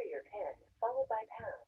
your pin followed by pound.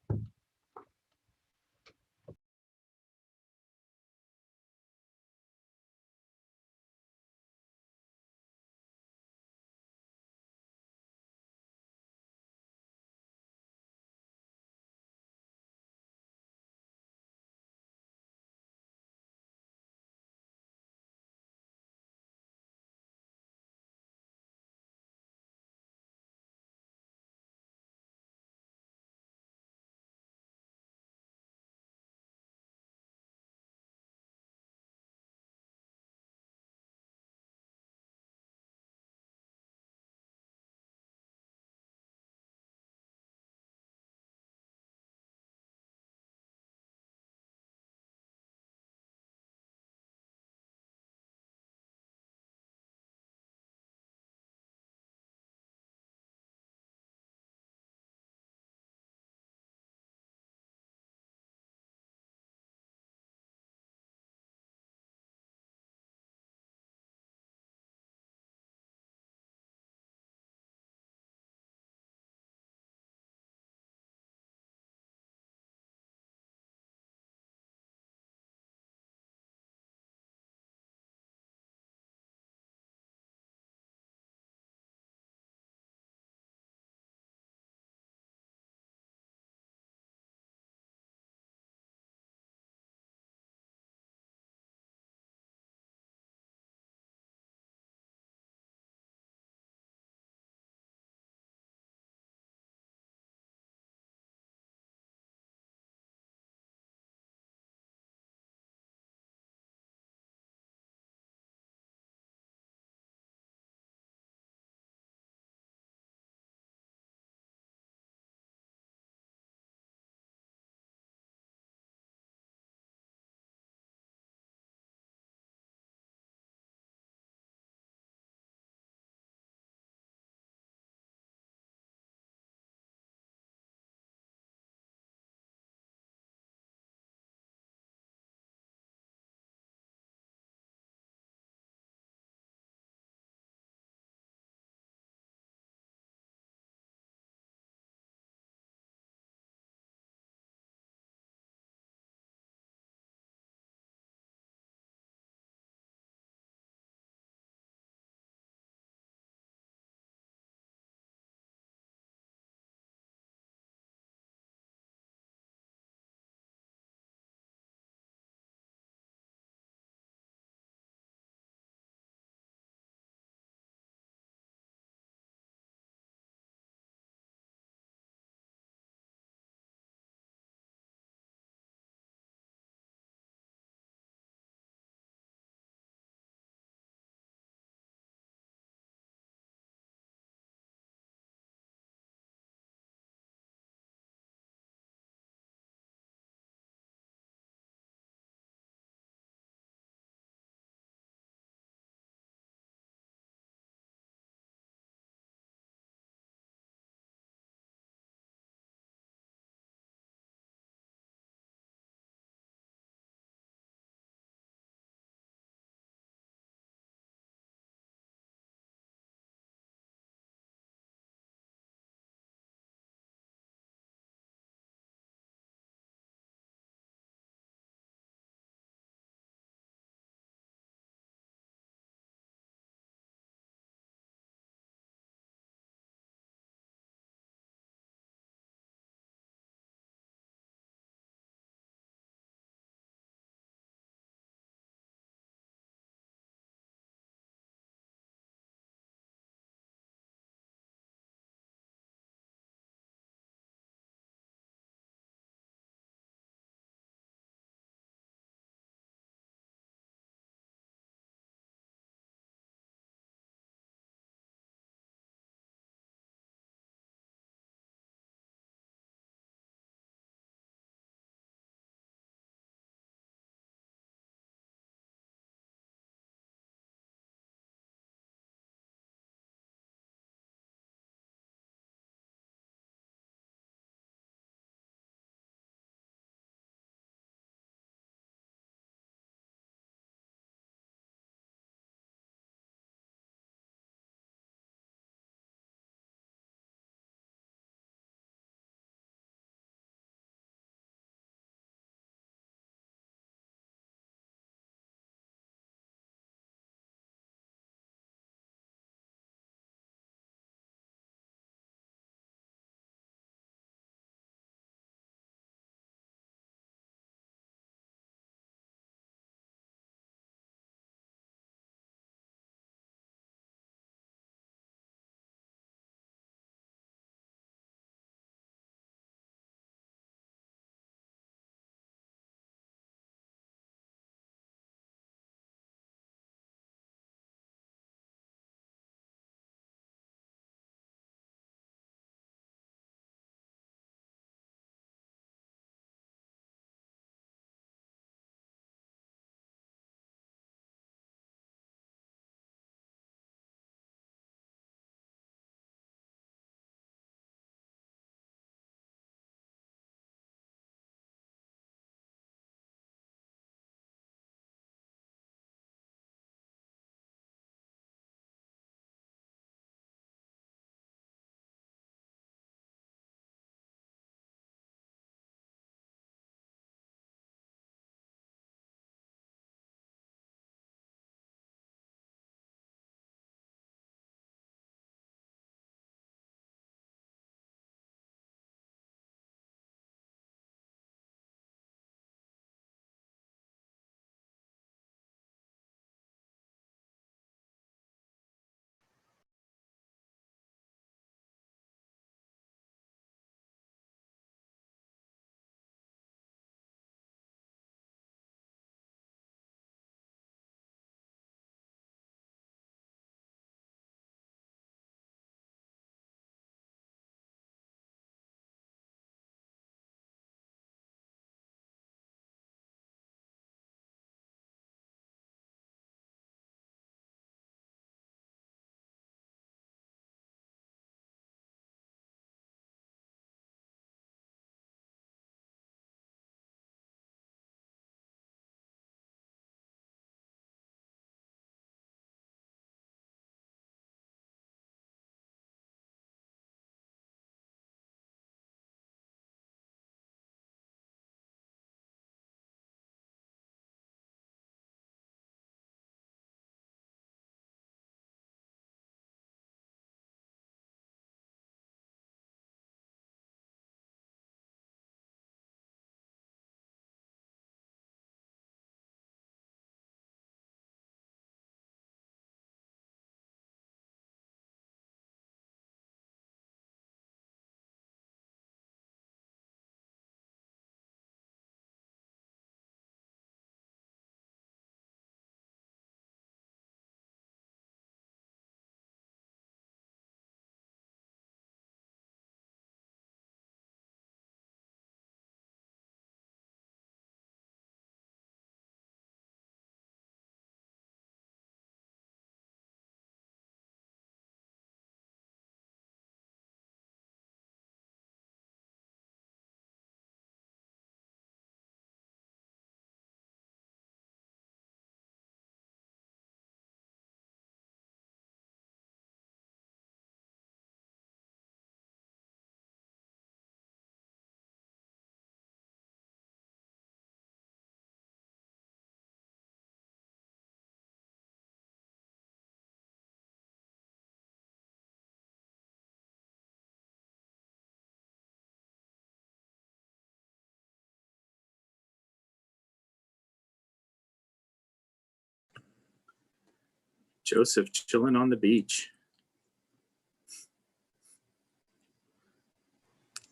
Joseph chilling on the beach.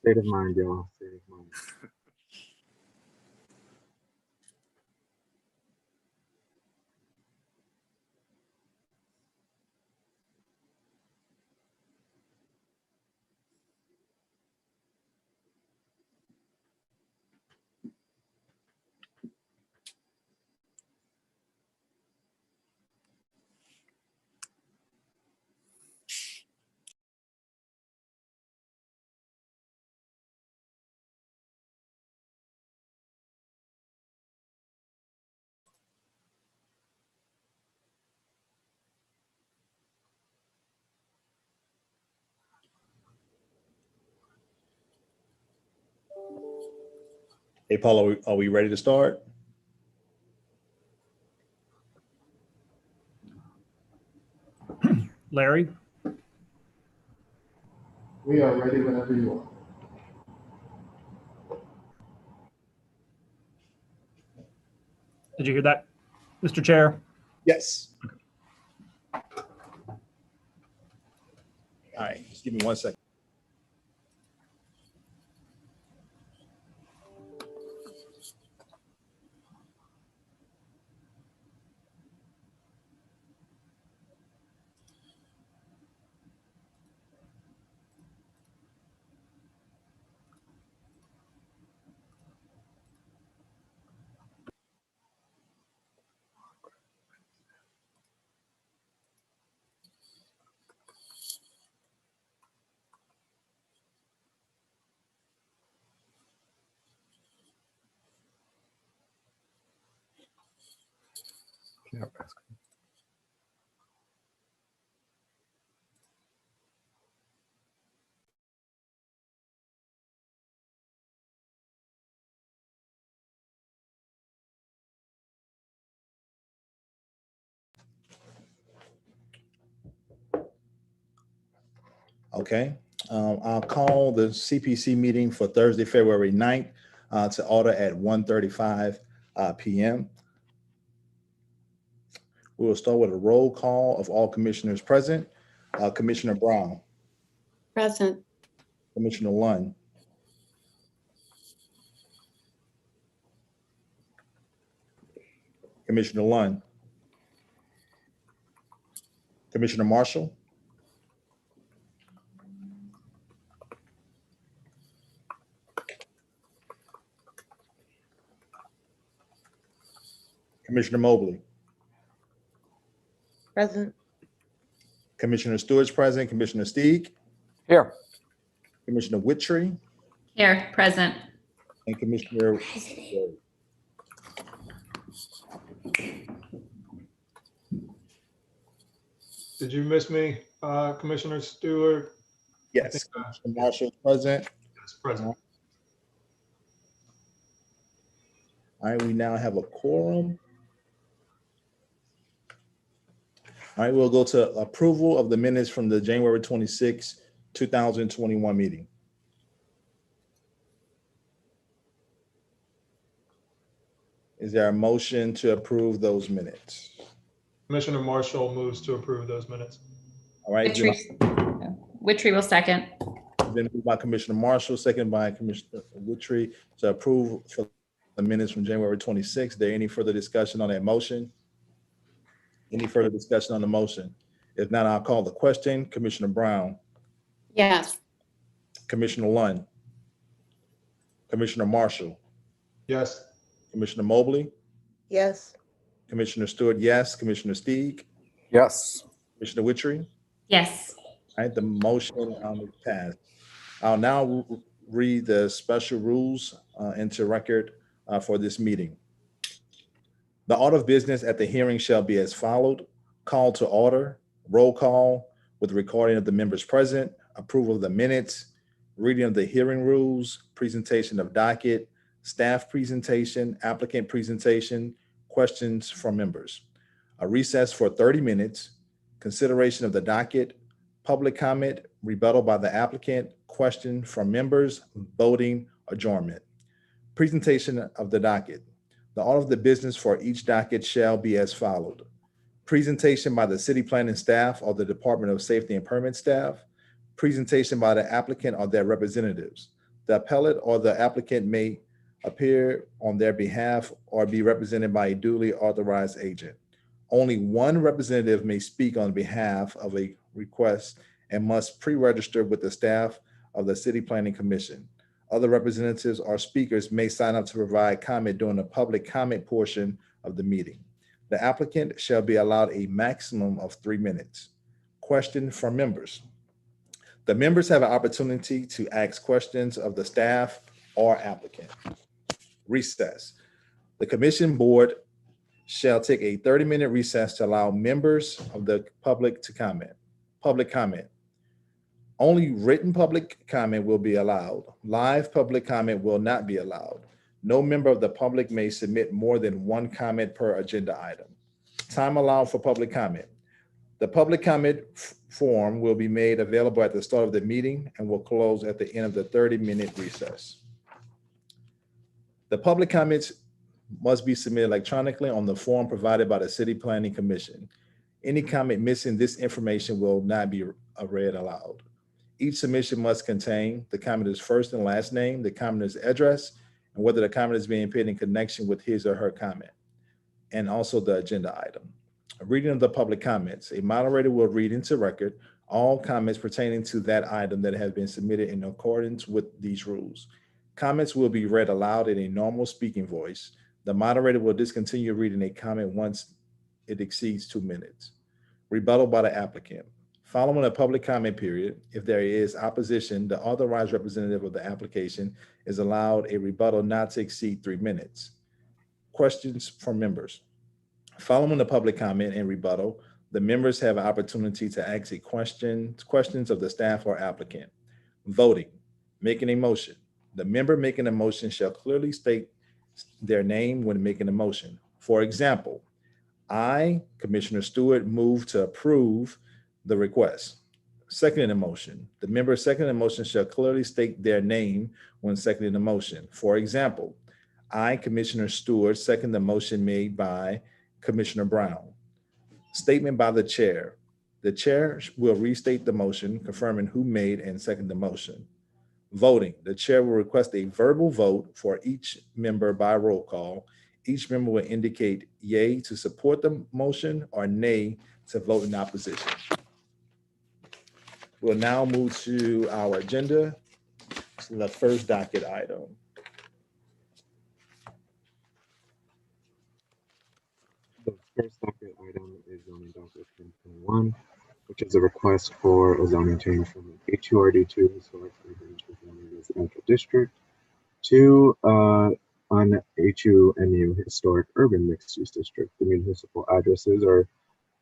State of mind, y'all. State of mind. Hey, Paul, are we ready to start? Larry? We are ready whenever you are. Did you hear that, Mr. Chair? Yes. All right, just give me 1 second. Okay, I'll call the CPC meeting for Thursday, February 9th to order at 1:35 p.m. We will start with a roll call of all commissioners present. Commissioner Brown, Present. Commissioner Lund, Commissioner Lund, Commissioner Marshall, Commissioner Mobley, Present. Commissioner Stewart's present, Commissioner Steeg, Here. Commissioner Whittree, Here, present. and Commissioner. Did you miss me, Commissioner Stewart? Yes, Commissioner Marshall is present. Yes, present. All right, we now have a quorum. All right, we'll go to approval of the minutes from the January 26, 2021 meeting. Is there a motion to approve those minutes? Commissioner Marshall moves to approve those minutes. All right, Whittree will second. been moved by Commissioner Marshall, second by Commissioner Whittree to approve for the minutes from January 26. Is there any further discussion on that motion? Any further discussion on the motion? If not, I'll call the question. Commissioner Brown, Yes. Commissioner Lund, Commissioner Marshall, Yes. Commissioner Mobley, Yes. Commissioner Stewart, yes. Commissioner Steeg, Yes. Commissioner Whittree. Yes. All right, the motion is passed. I'll now read the special rules into record for this meeting. The order of business at the hearing shall be as followed. Call to order, roll call with recording of the members present, approval of the minutes, reading of the hearing rules, presentation of docket, staff presentation, applicant presentation, questions from members. A recess for 30 minutes, consideration of the docket, public comment, rebuttal by the applicant, question from members, voting, adjournment. Presentation of the docket. The order of the business for each docket shall be as followed. presentation by the city planning staff or the Department of Safety and Permit staff, presentation by the applicant or their representatives. The appellate or the applicant may appear on their behalf or be represented by a duly authorized agent. Only one representative may speak on behalf of a request and must pre-register with the staff of the City Planning Commission. Other representatives or speakers may sign up to provide comment during the public comment portion of the meeting. The applicant shall be allowed a maximum of 3 minutes. Question from members. The members have an opportunity to ask questions of the staff or applicant. Recess. The commission board shall take a 30-minute recess to allow members of the public to comment. Public comment. Only written public comment will be allowed. Live public comment will not be allowed. No member of the public may submit more than one comment per agenda item. Time allowed for public comment. The public comment form will be made available at the start of the meeting and will close at the end of the 30-minute recess. The public comments must be submitted electronically on the form provided by the City Planning Commission. Any comment missing this information will not be read aloud. Each submission must contain the commenter's first and last name, the commenter's address, and whether the comment is being paid in connection with his or her comment, and also the agenda item. A reading of the public comments. A moderator will read into record all comments pertaining to that item that have been submitted in accordance with these rules. Comments will be read aloud in a normal speaking voice. The moderator will discontinue reading a comment once it exceeds 2 minutes. Rebuttal by the applicant. Following a public comment period, if there is opposition, the authorized representative of the application is allowed a rebuttal not to exceed 3 minutes. Questions from members. Following the public comment and rebuttal, the members have an opportunity to ask questions of the staff or applicant. Voting. Making a motion. The member making a motion shall clearly state their name when making a motion. For example, I, Commissioner Stewart, move to approve the request. Seconding the motion. The member seconding the motion shall clearly state their name when seconding the motion. For example, I, Commissioner Stewart, second the motion made by Commissioner Brown. Statement by the chair. The chair will restate the motion, confirming who made and seconded the motion. Voting. The chair will request a verbal vote for each member by roll call. Each member will indicate yay to support the motion or nay to vote in opposition. We'll now move to our agenda, the first docket item. The first docket item is zoning docket 1021, which is a request for a zoning change from an HURD2 historic urban residential district to an HUMU historic urban mixed use district. The municipal addresses are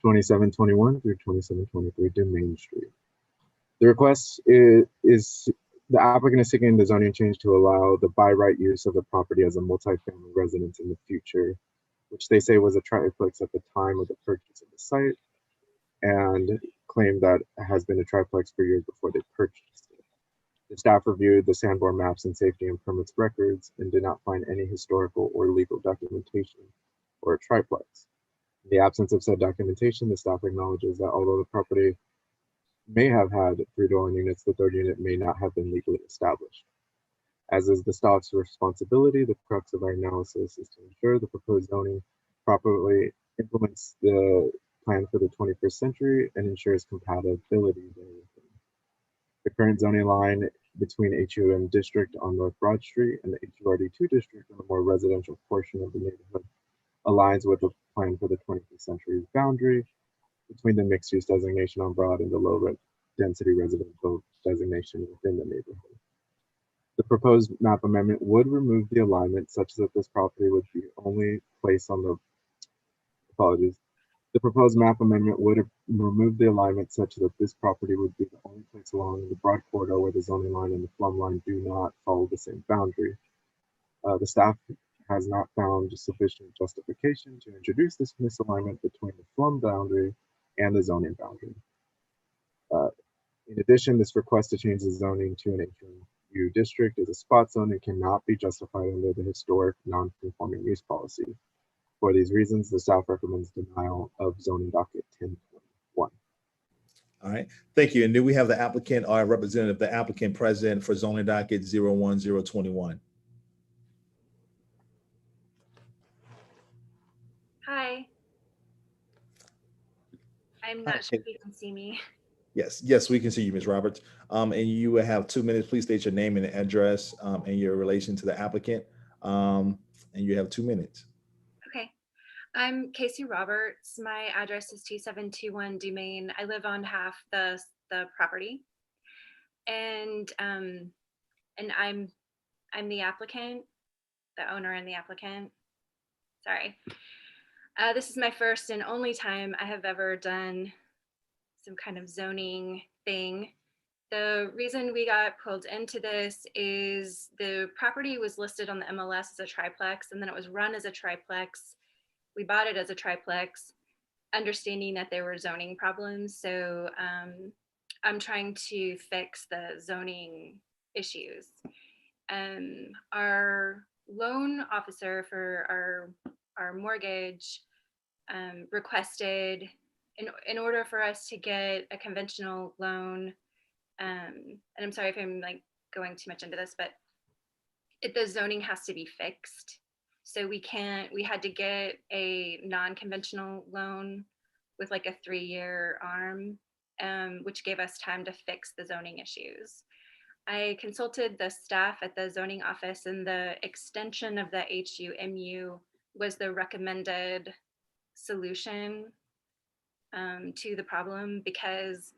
2721 through 2723 Domain Street. The request is the applicant is seeking the zoning change to allow the by right use of the property as a multifamily residence in the future, which they say was a triplex at the time of the purchase of the site, and claim that it has been a triplex for years before they purchased it. The staff reviewed the Sanborn maps and safety and permits records and did not find any historical or legal documentation for a triplex. In the absence of said documentation, the staff acknowledges that although the property may have had 3 dwelling units, the third unit may not have been legally established. As is the staff's responsibility, the crux of our analysis is to ensure the proposed zoning properly implements the plan for the 21st century and ensures compatibility therewith. The current zoning line between HUM district on North Broad Street and the HURD2 district on the more residential portion of the neighborhood aligns with the plan for the 21st century's boundary between the mixed-use designation on Broad and the low-density residential designation within the neighborhood. The proposed map amendment would remove the alignment such that this property would be only placed on the, apologies. The proposed map amendment would remove the alignment such that this property would be the only place along the broad corridor where the zoning line and the plumb line do not follow the same boundary. The staff has not found sufficient justification to introduce this misalignment between the plumb boundary and the zoning boundary. In addition, this request to change the zoning to an HUMU district is a spot zone and cannot be justified under the historic non-conforming use policy. For these reasons, the staff recommends denial of zoning docket 10.1. All right, thank you. And do we have the applicant or representative, the applicant present for zoning docket 01021? Hi. I'm Hi, not sure if you can see me. Yes, we can see you, Ms. Roberts. And you will have 2 minutes. Please state your name and address and your relation to the applicant. And you have 2 minutes. Okay. I'm Casey Roberts. My address is 2721 Dumaine. I live on half the property. And I'm the applicant, the owner and the applicant. Sorry. This is my first and only time I have ever done some kind of zoning thing. The reason we got pulled into this is the property was listed on the MLS as a triplex, and then it was run as a triplex. We bought it as a triplex, understanding that there were zoning problems. So I'm trying to fix the zoning issues. Our loan officer for our mortgage requested in order for us to get a conventional loan, and I'm sorry if I'm like going too much into this, but the zoning has to be fixed. So we had to get a non-conventional loan with like a 3-year arm, which gave us time to fix the zoning issues. I consulted the staff at the zoning office, and the extension of the HUMU was the recommended solution to the problem, because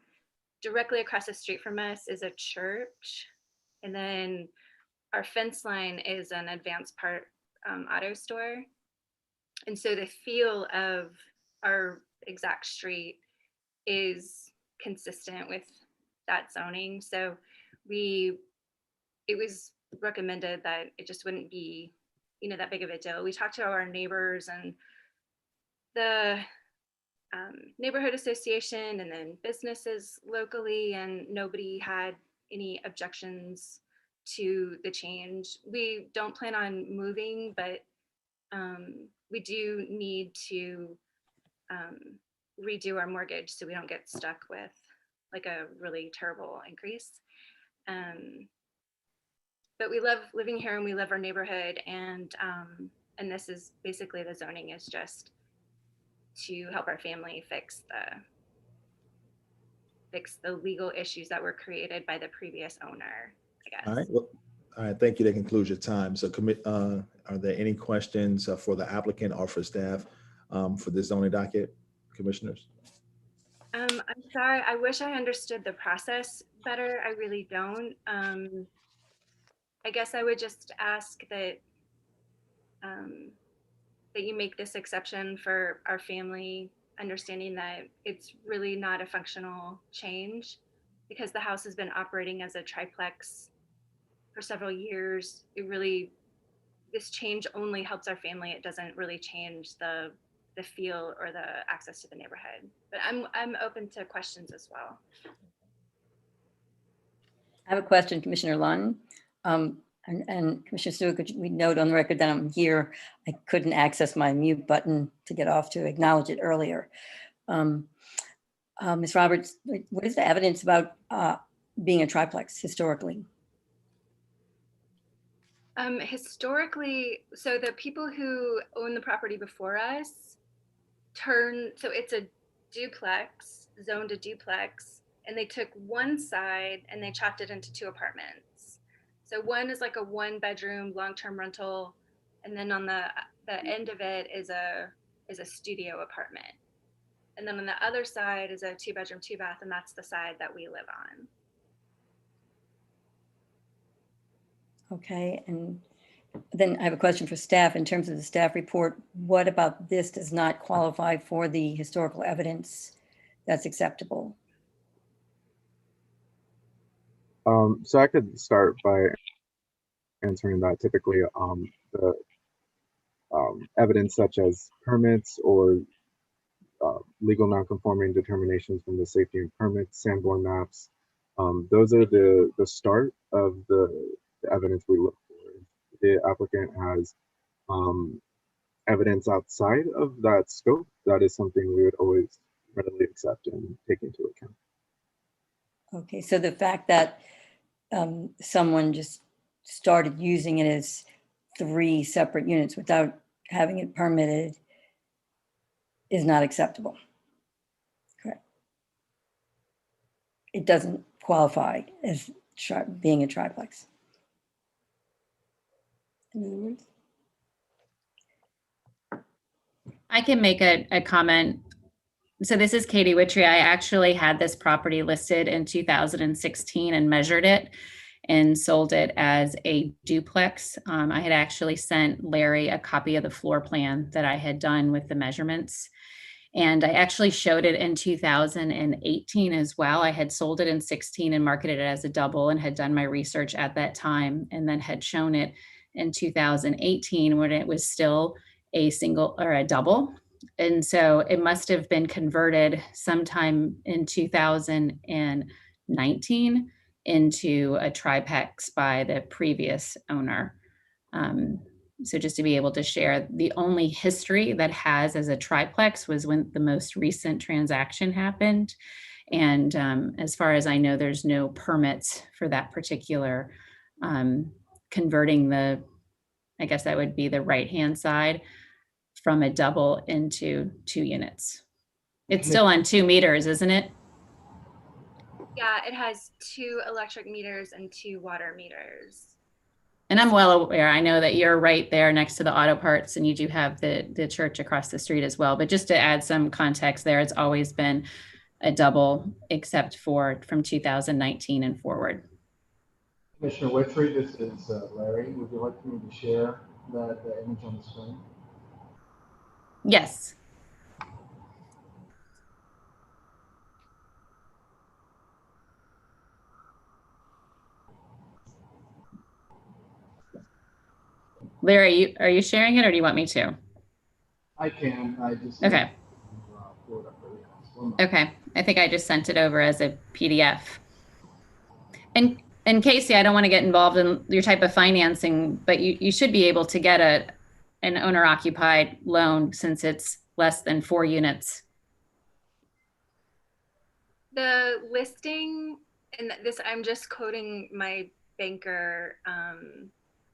directly across the street from us is a church, and then our fence line is an advanced part auto store. And so the feel of our exact street is consistent with that zoning. So it was recommended that it just wouldn't be, that big of a deal. We talked to our neighbors and the neighborhood association and then businesses locally, and nobody had any objections to the change. We don't plan on moving, but we do need to redo our mortgage so we don't get stuck with like a really terrible increase. But we love living here and we love our neighborhood, and this is basically the zoning is just to help our family fix the legal issues that were created by the previous owner, I guess. All right. Well, all right. Thank you. That concludes your time. So are there any questions for the applicant or for staff for this zoning docket, commissioners? I'm sorry. I wish I understood the process better. I really don't. I guess I would just ask that that you make this exception for our family, understanding that it's really not a functional change, because the house has been operating as a triplex for several years. This change only helps our family. It doesn't really change the feel or the access to the neighborhood. But I'm open to questions as well. I have a question, Commissioner Lunn. And Commissioner Stewart, could we note on the record that I'm here? I couldn't access my mute button to get off to acknowledge it earlier. Ms. Roberts, what is the evidence about being a triplex historically? Historically, so the people who own the property before us so it's a duplex, zoned a duplex, and they took one side and they chopped it into 2 apartments. So one is like a 1-bedroom long-term rental, and then on the end of it is a studio apartment. And then on the other side is a 2-bedroom, 2-bath, and that's the side that we live on. Okay, and then I have a question for staff. In terms of the staff report, what about this does not qualify for the historical evidence that's acceptable? So I could start by answering that. Typically, the evidence such as permits or legal nonconforming determinations from the safety and permits, Sanborn maps, those are the start of the evidence we look for. The applicant has evidence outside of that scope, that is something we would always readily accept and take into account. Okay, so the fact that someone just started using it as 3 separate units without having it permitted is not acceptable. Correct. It doesn't qualify as being a triplex. In other words, I can make a comment. So this is Katie Witry. I actually had this property listed in 2016 and measured it and sold it as a duplex. I had actually sent Larry a copy of the floor plan that I had done with the measurements. And I actually showed it in 2018 as well. I had sold it in 16 and marketed it as a double and had done my research at that time, and then had shown it in 2018 when it was still a single or a double. And so it must have been converted sometime in 2019 into a triplex by the previous owner. So just to be able to share, the only history that has as a triplex was when the most recent transaction happened. And as far as I know, there's no permits for that particular converting the, I guess that would be the right-hand side, from a double into 2 units. It's still on 2 meters, isn't it? Yeah, it has 2 electric meters and 2 water meters. And I'm well aware, I know that you're right there next to the auto parts and you do have the church across the street as well. But just to add some context there, it's always been a double except for from 2019 and forward. Commissioner Witry, this is Larry. Would you like me to share that image on the screen? Yes. Larry, are you sharing it or do you want me to? I can. I just Okay. pull it up really fast. Okay. I think I just sent it over as a PDF. And Casey, I don't want to get involved in your type of financing, but you should be able to get an owner-occupied loan since it's less than 4 units. The listing, and this, I'm just quoting my banker,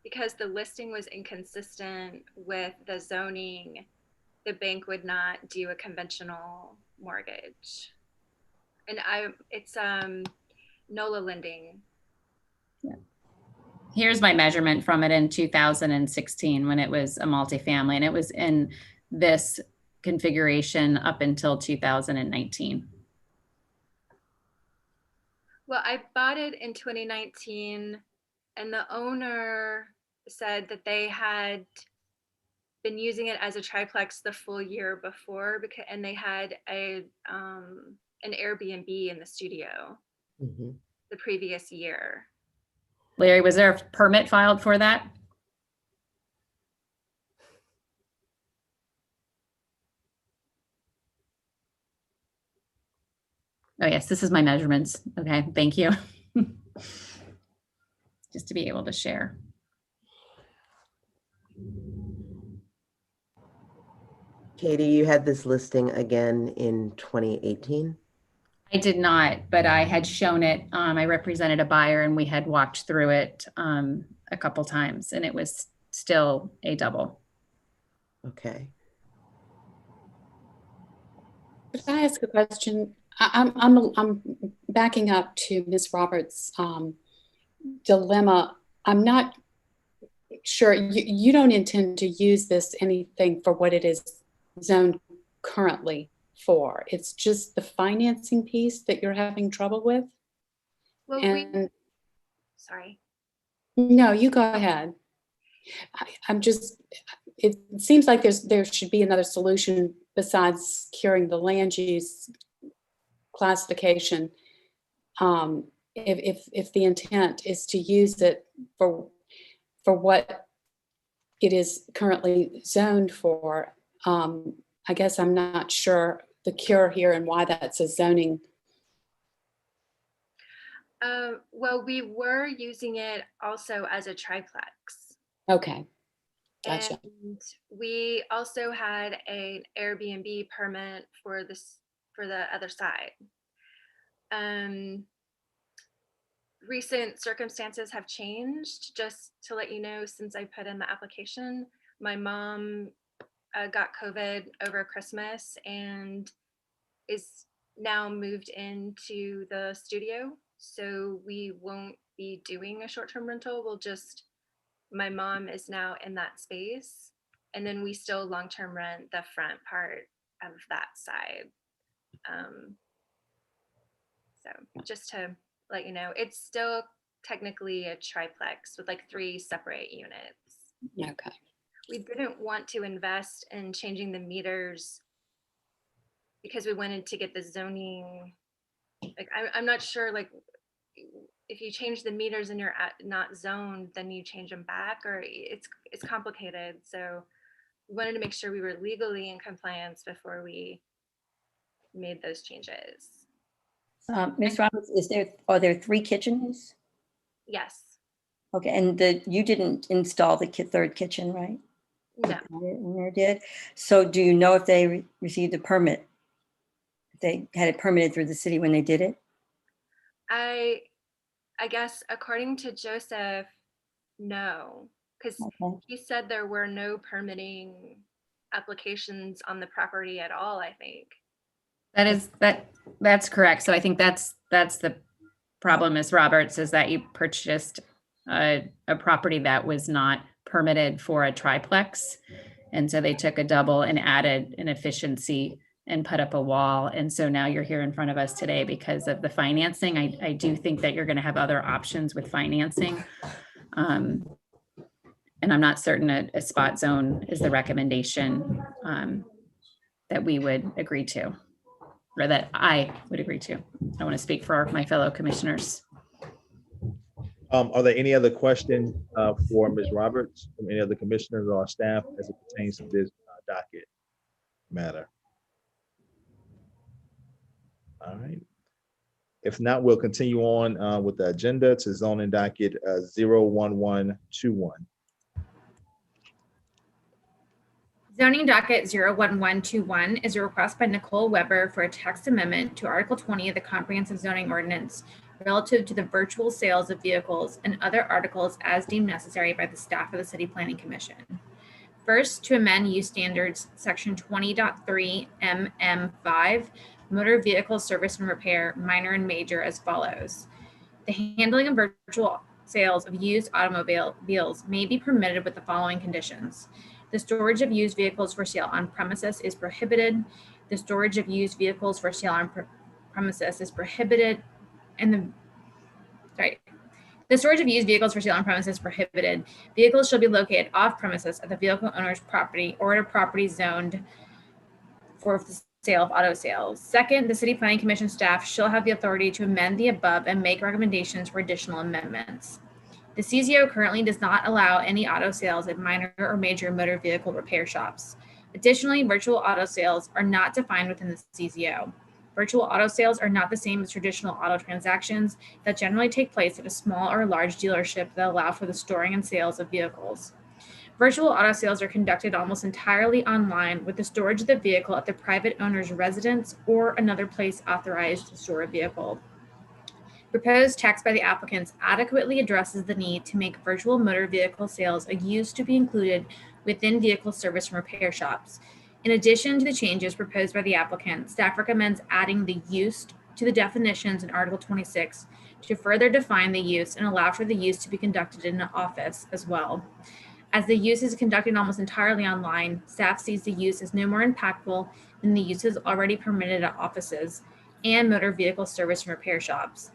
because the listing was inconsistent with the zoning, the bank would not do a conventional mortgage. And it's NOLA lending. Yeah. Here's my measurement from it in 2016 when it was a multifamily, and it was in this configuration up until 2019. Well, I bought it in 2019, and the owner said that they had been using it as a triplex the full year before, and they had an Airbnb in the studio the previous year. Larry, was there a permit filed for that? Oh yes, this is my measurements. Okay, thank you. Just to be able to share. Katie, you had this listing again in 2018? I did not, but I had shown it. I represented a buyer and we had walked through it a couple times and it was still a double. Okay. Could I ask a question? I'm backing up to Ms. Roberts' dilemma. I'm not sure, you don't intend to use this anything for what it is zoned currently for. It's just the financing piece that you're having trouble with? Well, and sorry. No, you go ahead. I'm just, it seems like there should be another solution besides curing the land use classification. If the intent is to use it for what it is currently zoned for, I guess I'm not sure the cure here and why that's a zoning. Well, we were using it also as a triplex. Okay. Gotcha. And we also had an Airbnb permit for the other side. Recent circumstances have changed. Just to let you know, since I put in the application, my mom got COVID over Christmas and is now moved into the studio. So we won't be doing a short-term rental. My mom is now in that space. And then we still long-term rent the front part of that side. So just to let you know, it's still technically a triplex with like 3 separate units. Okay. We didn't want to invest in changing the meters because we wanted to get the zoning. Like, I'm not sure, like, if you change the meters and you're not zoned, then you change them back, or it's complicated. So we wanted to make sure we were legally in compliance before we made those changes. Ms. Roberts, are there 3 kitchens? Yes. Okay, and you didn't install the third kitchen, right? No. The prior owner did. So do you know if they received a permit? If they had it permitted through the city when they did it? I guess according to Joseph, no, because Okay. he said there were no permitting applications on the property at all, I think. That's correct. So I think that's the problem, Ms. Roberts, is that you purchased a property that was not permitted for a triplex. And so they took a double and added an efficiency and put up a wall. And so now you're here in front of us today because of the financing. I do think that you're going to have other options with financing. And I'm not certain a spot zone is the recommendation that we would agree to, or that I would agree to. I want to speak for my fellow commissioners. Are there any other questions for Ms. Roberts from any other commissioners or staff as it pertains to this docket matter? All right. If not, we'll continue on with the agenda to zoning docket 01121. Zoning docket 01121 is a request by Nicole Weber for a text amendment to Article 20 of the Comprehensive Zoning Ordinance relative to the virtual sales of vehicles and other articles as deemed necessary by the staff of the City Planning Commission. First, to amend use standards section 20.3 MM5, motor vehicle service and repair, minor and major, as follows. The handling of virtual sales of used automobiles may be permitted with the following conditions. The storage of used vehicles for sale on premises is prohibited. The storage of used vehicles for sale on premises is prohibited. The storage of used vehicles for sale on premises is prohibited. Vehicles shall be located off premises at the vehicle owner's property or at a property zoned for the sale of auto sales. Second, the City Planning Commission staff shall have the authority to amend the above and make recommendations for additional amendments. The CZO currently does not allow any auto sales at minor or major motor vehicle repair shops. Additionally, virtual auto sales are not defined within the CZO. Virtual auto sales are not the same as traditional auto transactions that generally take place at a small or large dealership that allow for the storing and sales of vehicles. Virtual auto sales are conducted almost entirely online with the storage of the vehicle at the private owner's residence or another place authorized to store a vehicle. Proposed text by the applicants adequately addresses the need to make virtual motor vehicle sales a use to be included within vehicle service and repair shops. In addition to the changes proposed by the applicant, staff recommends adding the use to the definitions in Article 26 to further define the use and allow for the use to be conducted in an office as well. As the use is conducted almost entirely online, staff sees the use as no more impactful than the uses already permitted at offices and motor vehicle service and repair shops.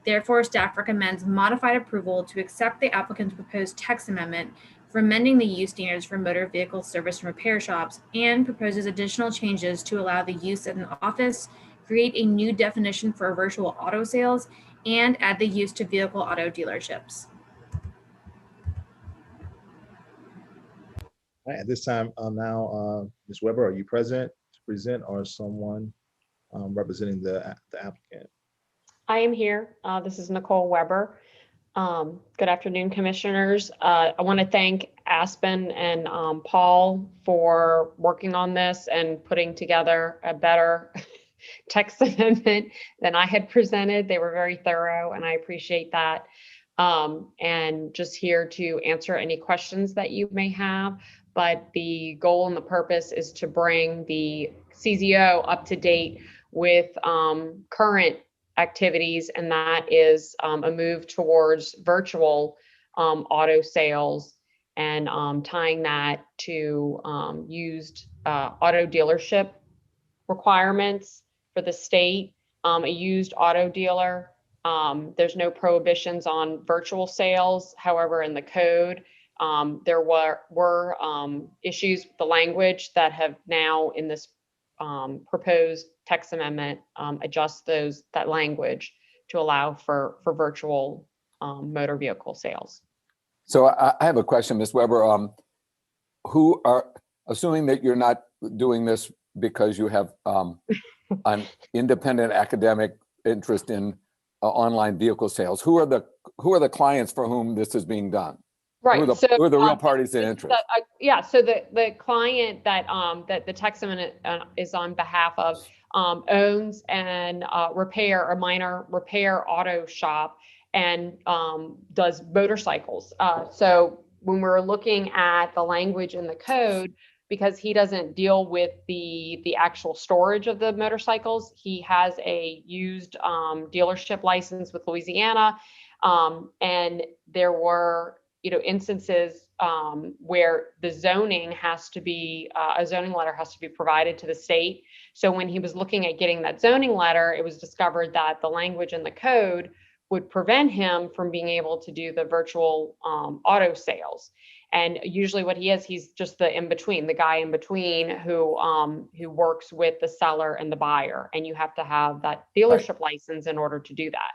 Therefore, staff recommends modified approval to accept the applicant's proposed text amendment for amending the use standards for motor vehicle service and repair shops, and proposes additional changes to allow the use at an office, create a new definition for virtual auto sales, and add the use to vehicle auto dealerships. All right, at this time, now, Ms. Weber, are you present to present, or someone representing the applicant? I am here. This is Nicole Weber. Good afternoon, commissioners. I want to thank Aspen and Paul for working on this and putting together a better text amendment than I had presented. They were very thorough, and I appreciate that. And just here to answer any questions that you may have. But the goal and the purpose is to bring the CZO up to date with current activities, and that is a move towards virtual auto sales and tying that to used auto dealership requirements for the state. A used auto dealer, there's no prohibitions on virtual sales. However, in the code, there were issues with the language that have now in this proposed text amendment adjust that language to allow for virtual motor vehicle sales. So I have a question, Ms. Weber. Who are, assuming that you're not doing this because you have an independent academic interest in online vehicle sales, who are the clients for whom this is being done? Right. Who are the real parties in interest? Yeah. So the client that the text amendment is on behalf of owns and a minor repair auto shop and does motorcycles. So when we're looking at the language in the code, because he doesn't deal with the actual storage of the motorcycles, he has a used dealership license with Louisiana, and there were instances where the zoning has to be a zoning letter has to be provided to the state. So when he was looking at getting that zoning letter, it was discovered that the language in the code would prevent him from being able to do the virtual auto sales. And usually what he's just the in-between, the guy in between who works with the seller and the buyer. And you have to have that dealership license in order to do that.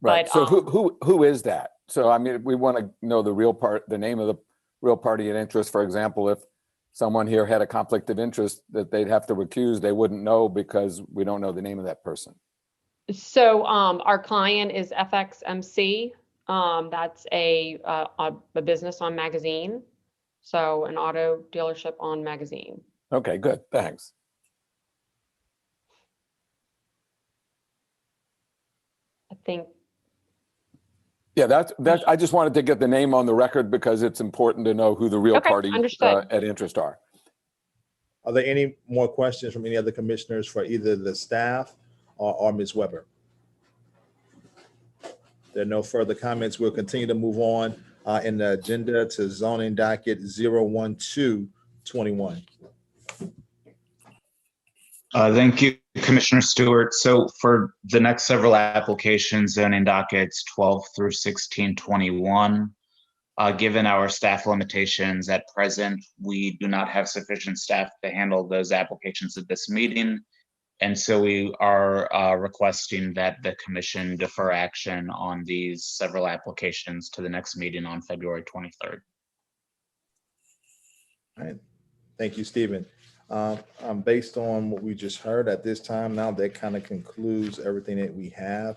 Right. But, so who is that? So I mean, we want to know the name of the real party in interest. For example, if someone here had a conflict of interest that they'd have to recuse, they wouldn't know because we don't know the name of that person. So our client is FXMC. That's a business on Magazine. So an auto dealership on Magazine. Okay, good. Thanks. I think. Yeah, that's. I just wanted to get the name on the record because it's important to know who the real parties at interest are. Are there any more questions from any other commissioners for either the staff or Ms. Weber? There are no further comments. We'll continue to move on in the agenda to zoning docket 01221. Thank you, Commissioner Stewart. So for the next several applications, zoning dockets 12 through 1621, given our staff limitations at present, we do not have sufficient staff to handle those applications at this meeting. And so we are requesting that the commission defer action on these several applications to the next meeting on February 23rd. All right. Thank you, Stephen. Based on what we just heard at this time, now that kind of concludes everything that we have.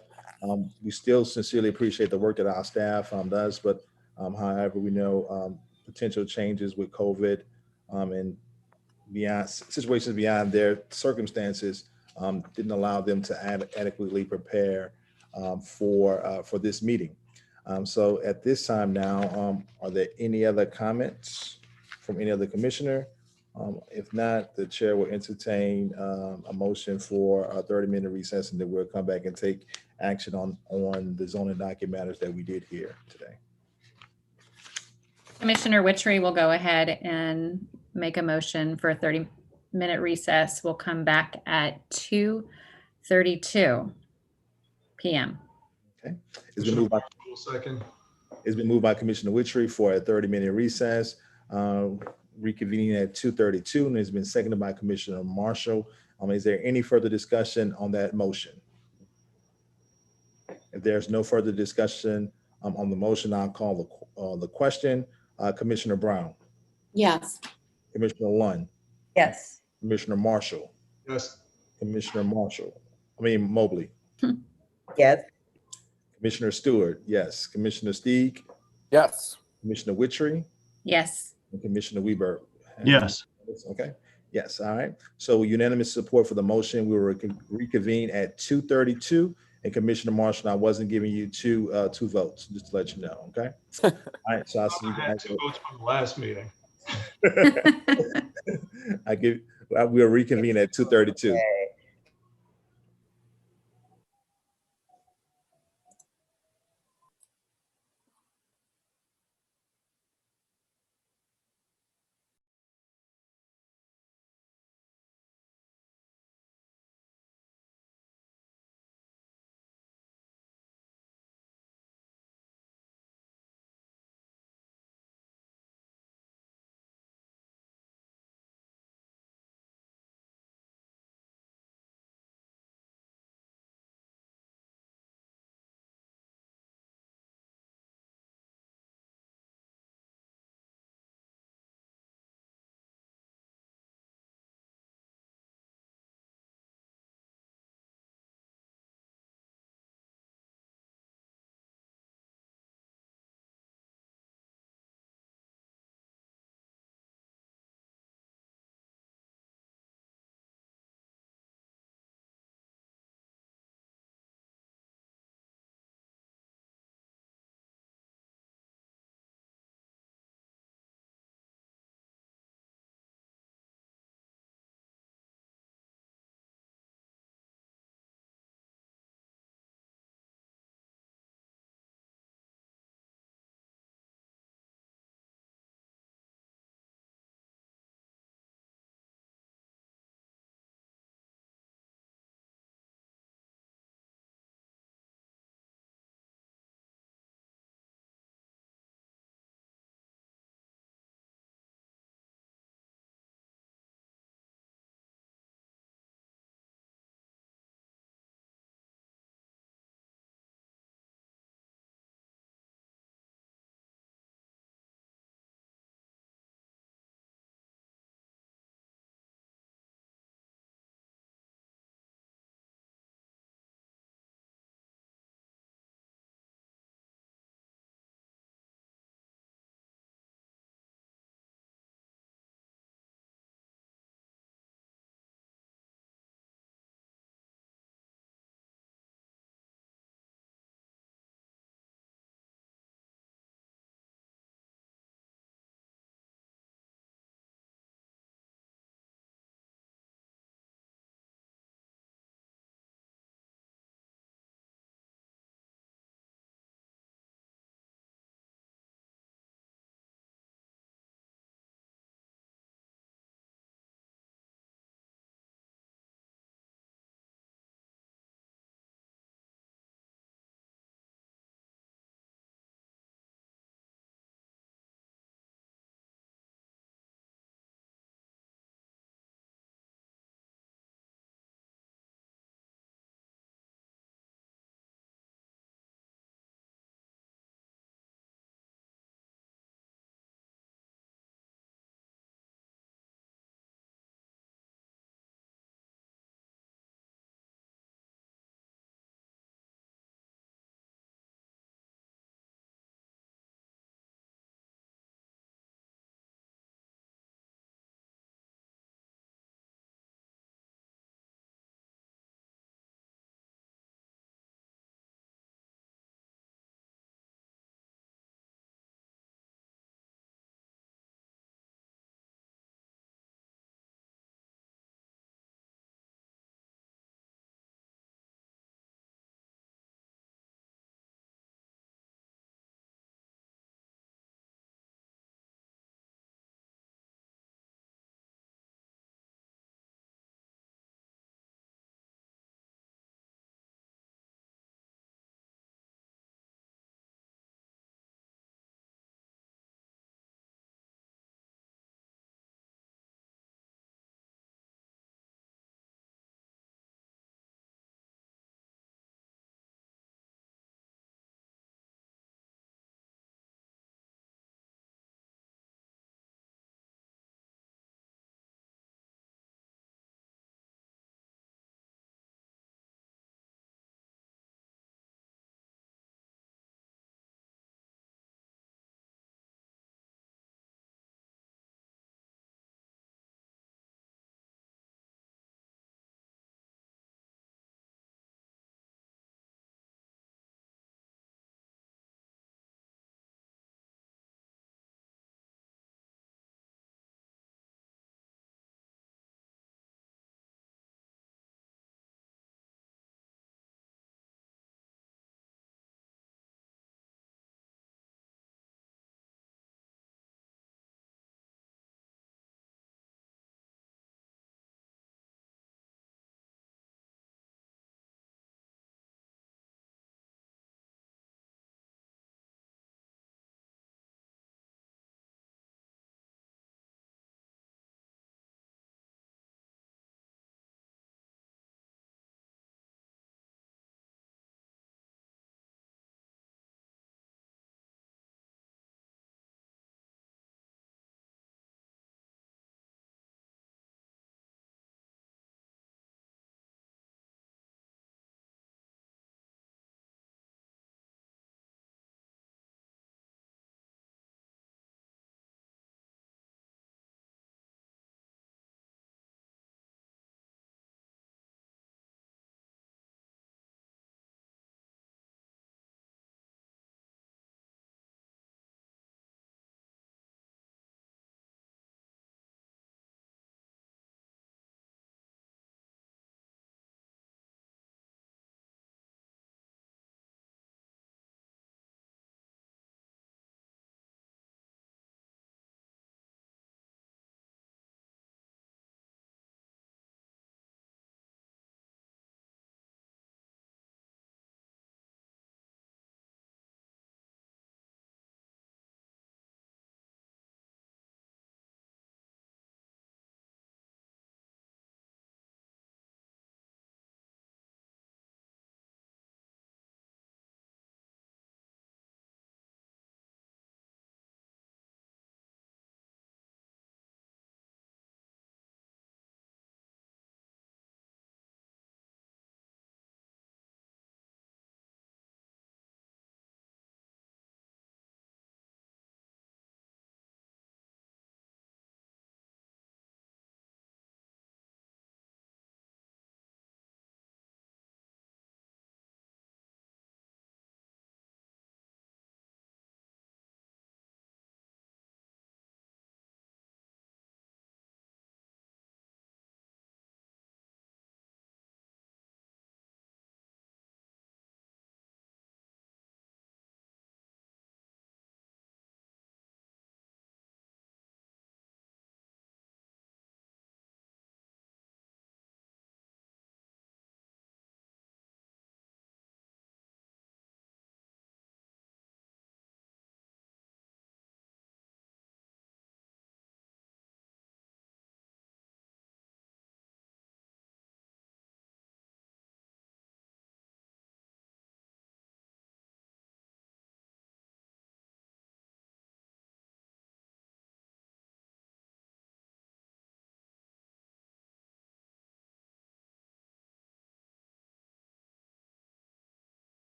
We still sincerely appreciate the work that our staff does, but however, we know potential changes with COVID and beyond situations beyond their circumstances didn't allow them to adequately prepare for this meeting. So at this time now, are there any other comments from any other commissioner? If not, the chair will entertain a motion for a 30-minute recess, and then we'll come back and take action on the zoning docket matters that we did here today. Commissioner Witchery will go ahead and make a motion for a 30-minute recess. We'll come back at 2:32 p.m. Okay. It's been moved by Commissioner Witchery for a 30-minute recess. Reconvening at 2:32, and it's been seconded by Commissioner Marshall. Is there any further discussion on that motion? If there's no further discussion on the motion, I'll call the question. Commissioner Brown? Yes. Commissioner Lund? Yes. Commissioner Marshall? Yes. Commissioner Mobley? Yes. Commissioner Stewart? Yes. Commissioner Steeg? Yes. Commissioner Witchery? Yes. And Commissioner Weber. Yes. Okay. Yes. All right. So unanimous support for the motion. We will reconvene at 2:32. And Commissioner Marshall, I wasn't giving you two votes, just to let you know. Okay. All right. So I'll see you I had guys. 2 votes from the last meeting. We'll reconvene at 2:32.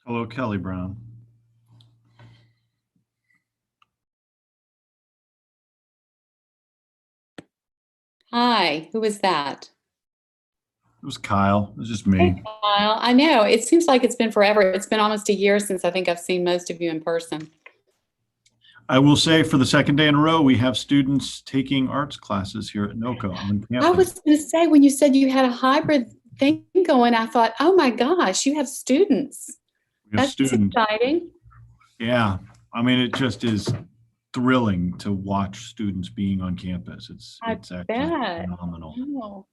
Hello, Kelly Brown. Hi, who is that? It was Kyle. It was just me. Kyle, I know. It seems like it's been forever. It's been almost a year since I think I've seen most of you in person. I will say for the second day in a row, we have students taking arts classes here at NOCO on I campus. was going to say, when you said you had a hybrid thing going, I thought, oh my gosh, you have students. We have That's students. exciting. Yeah. I mean, it just is thrilling to watch students being on campus. It's actually Bet. phenomenal. Oh.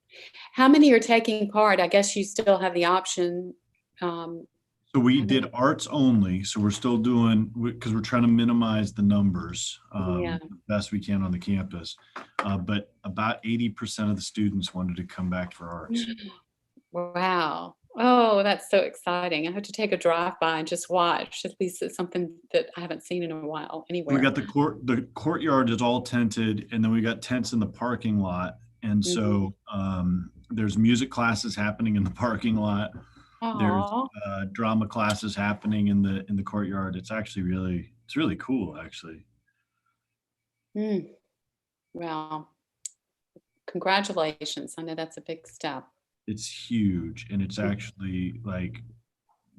How many are taking part? I guess you still have the option. So we did arts only. So we're still doing, because we're trying to minimize the numbers Yeah. the best we can on the campus. But about 80% of the students wanted to come back for arts. Wow. Oh, that's so exciting. I have to take a drive by and just watch. At least it's something that I haven't seen in a while anywhere. We got the courtyard is all tented, and then we got tents in the parking lot. And so there's music classes happening in the parking lot. There's drama classes happening in the courtyard. It's actually really cool, actually. Well, congratulations. I know that's a big step. It's huge, and it's actually like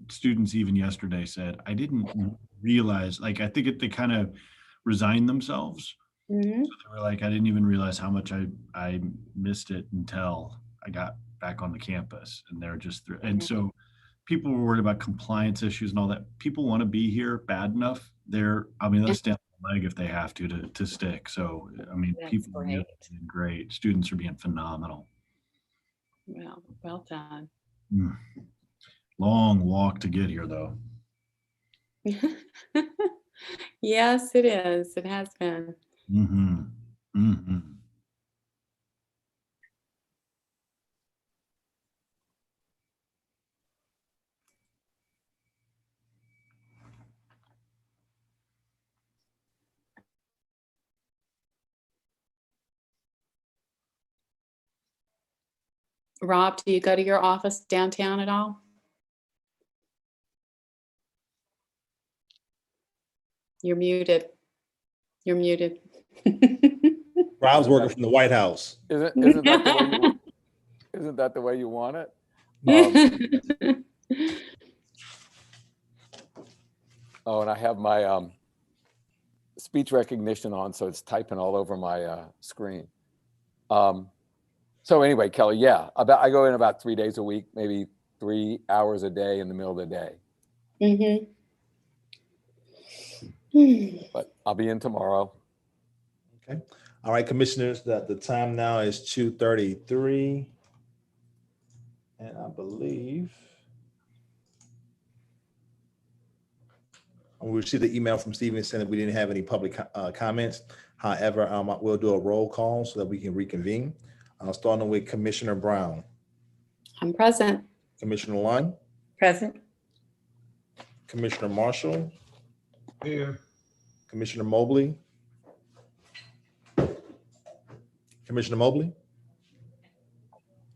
students even yesterday said, I didn't realize, like, I think they kind of resigned themselves. So they were like, I didn't even realize how much I missed it until I got back on the campus. And they're just and so people were worried about compliance issues and all that. People want to be here bad enough. They'll stand on the leg if they have to stick. So I mean, people are being great. Students are being phenomenal. Well done. Long walk to get here, though. Yes, it is. It has been. Rob, do you go to your office downtown at all? You're muted. You're muted. Rob's working from the White House. Isn't that the way you want it? Oh, and I have my speech recognition on, so it's typing all over my screen. So anyway, Kelly, yeah, I go in about 3 days a week, maybe 3 hours a day in the middle of the day. But I'll be in tomorrow. Okay. All right, commissioners, the time now is 2:33. And I believe we received the email from Steven saying that we didn't have any public comments. However, we'll do a roll call so that we can reconvene. Starting with Commissioner Brown. I'm present. Commissioner Lund. Present. Commissioner Marshall. Here. Commissioner Mobley. Commissioner Mobley.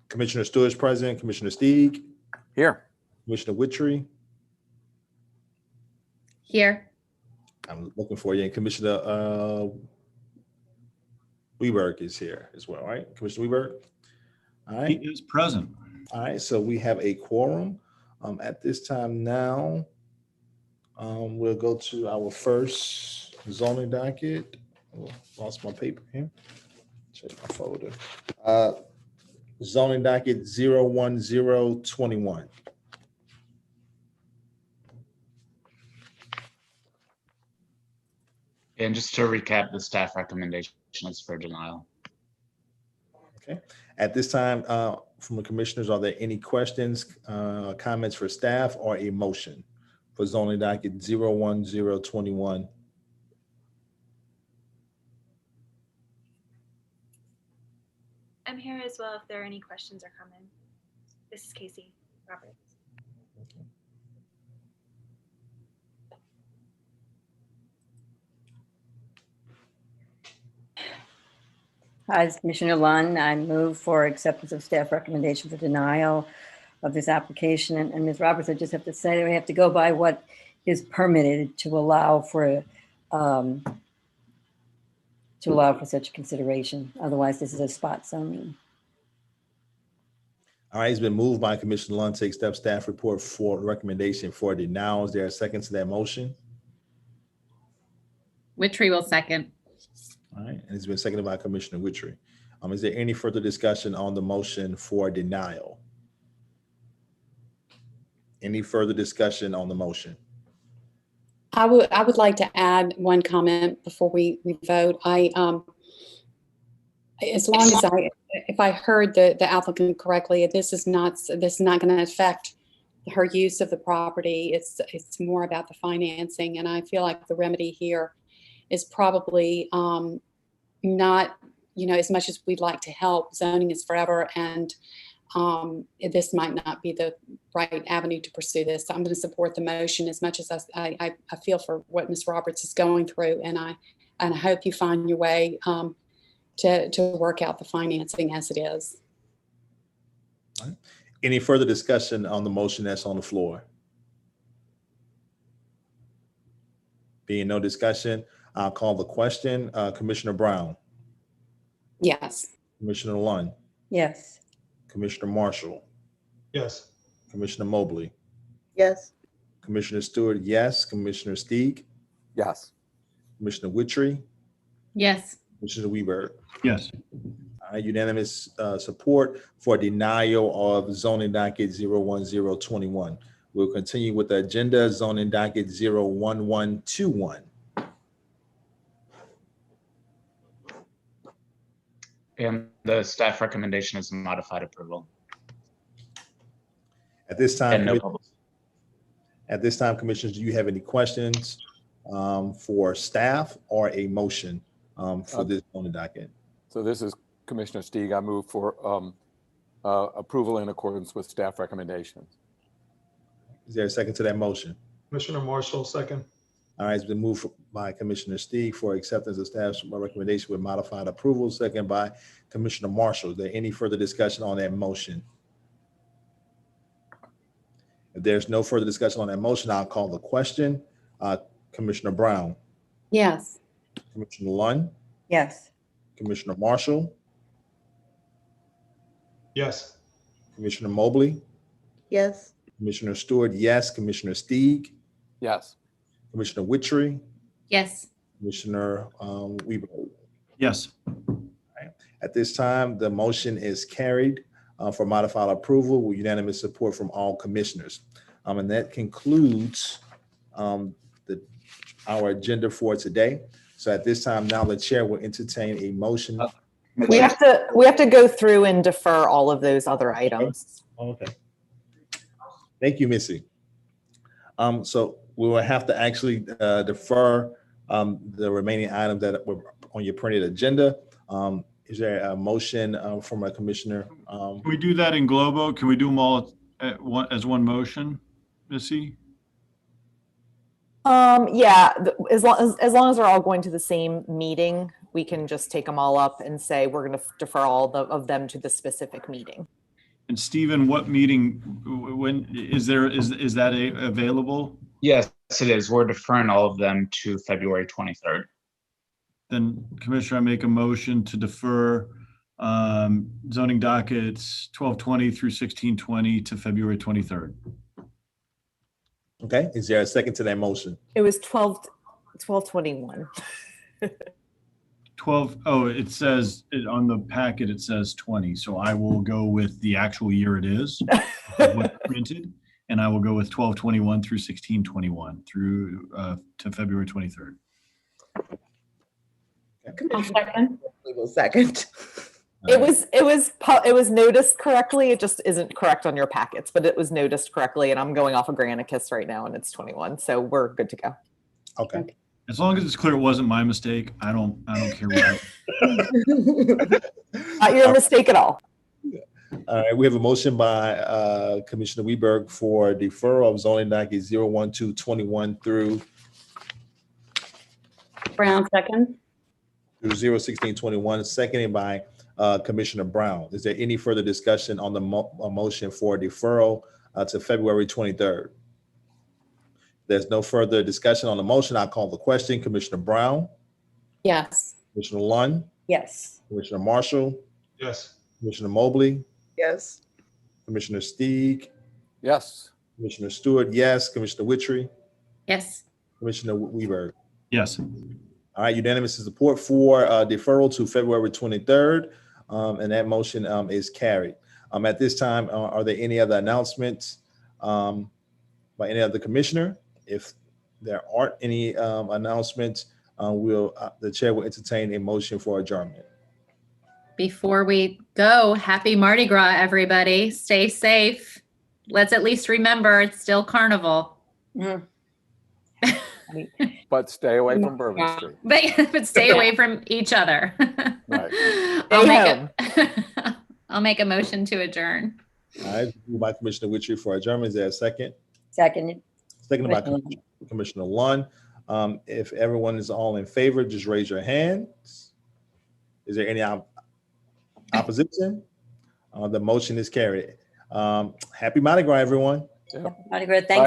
Commissioner Stewart is present. Commissioner Steig. Here. Commissioner Witry. Here. I'm looking for you. And Commissioner Weberg is here as well, right? Commissioner Weberg. All right. He is present. All right. So we have a quorum. At this time now, we'll go to our first zoning docket. Oh, lost my paper here. Check my folder. Zoning docket 01021. And just to recap, the staff recommendation is for denial. Okay. At this time, from the commissioners, are there any questions, comments for staff, or a motion for zoning docket 01021? I'm here as well if there are any questions or comments. This is Casey Roberts. Hi, this is Commissioner Lund. I move for acceptance of staff recommendation for denial of this application. And Ms. Roberts, I just have to say that we have to go by what is permitted to allow for such consideration. Otherwise, this is a spot zoning. All right, it's been moved by Commissioner Lund to accept staff report for recommendation for denial. Is there a second to that motion? Witry will second. All right, and it's been seconded by Commissioner Witry. Is there any further discussion on the motion for denial? Any further discussion on the motion? I would like to add one comment before we vote. If I heard the applicant correctly, this is not going to affect her use of the property. It's more about the financing, and I feel like the remedy here is probably not, as much as we'd like to help. Zoning is forever, and this might not be the right avenue to pursue this. So I'm going to support the motion as much as I feel for what Ms. Roberts is going through, and I hope you find your way to work out the financing as it is. All right. Any further discussion on the motion that's on the floor? Being no discussion, I'll call the question. Commissioner Brown, Yes. Commissioner Lund, Yes. Commissioner Marshall, Yes. Commissioner Mobley, Yes. Commissioner Stewart, yes. Commissioner Steig, Yes. Commissioner Witry, Yes. Commissioner Weber. Yes. Unanimous support for denial of zoning docket 01021. We'll continue with the agenda, zoning docket 01121. And the staff recommendation is modified approval. At this time, And no public. At this time, commissioners, do you have any questions for staff or a motion for this zoning docket? So this is Commissioner Steig. I move for approval in accordance with staff recommendations. Is there a second to that motion? Commissioner Marshall, second. All right, it's been moved by Commissioner Steig for acceptance of staff's recommendation with modified approval, second by Commissioner Marshall. Is there any further discussion on that motion? If there's no further discussion on that motion, I'll call the question. Commissioner Brown, Yes. Commissioner Lund, Yes. Commissioner Marshall, Yes. Commissioner Mobley, Yes. Commissioner Stewart, yes. Commissioner Steig, Yes. Commissioner Witry, Yes. Commissioner Weber. Yes. At this time, the motion is carried for modified approval with unanimous support from all commissioners. And that concludes our agenda for today. So at this time, now the chair will entertain a motion. We have to go through and defer all of those other items. Okay. Thank you, Missy. So we will have to actually defer the remaining items that were on your printed agenda. Is there a motion from a commissioner? Can we do that in Globo? Can we do them all as one motion, Missy? Yeah, as long as they're all going to the same meeting, we can just take them all up and say we're going to defer all of them to the specific meeting. And Stephen, what meeting, when is that available? Yes, it is. We're deferring all of them to February 23rd. Then Commissioner, I make a motion to defer zoning dockets 1220 through 1620 to February 23rd. Okay, is there a second to that motion? It was 1221. 12, oh, it says on the packet, it says 20. So I will go with the actual year it is, what's printed, and I will go with 1221 through 1621 through to February 23rd. Second. We will second. It was noticed correctly. It just isn't correct on your packets, but it was noticed correctly, and I'm going off of Granicus right now, and it's 21, so we're good to go. Okay. As long as it's clear it wasn't my mistake, I don't care what. Not your mistake at all. All right, we have a motion by Commissioner Weberg for deferral of zoning docket 01221 through Brown, second. 01621, seconded by Commissioner Brown. Is there any further discussion on the motion for deferral to February 23rd? There's no further discussion on the motion. I call the question. Commissioner Brown, Yes. Commissioner Lund, Yes. Commissioner Marshall, Yes. Commissioner Mobley, Yes. Commissioner Steeg, Yes. Commissioner Stewart, yes. Commissioner Witry, Yes. Commissioner Weaver. Yes. All right, unanimous support for deferral to February 23rd, and that motion is carried. At this time, are there any other announcements by any other commissioner? If there aren't any announcements, the chair will entertain a motion for adjournment. Before we go, happy Mardi Gras, everybody. Stay safe. Let's at least remember it's still Carnival. But stay away from Bourbon Street. But stay away from each other. Right. I'll make a motion to adjourn. All right, moved by Commissioner Witry for adjournment. Is there a second? Second. Seconded by Commissioner Lund. If everyone is all in favor, just raise your hands. Is there any opposition? The motion is carried. Happy Mardi Gras, everyone. Mardi Gras, thank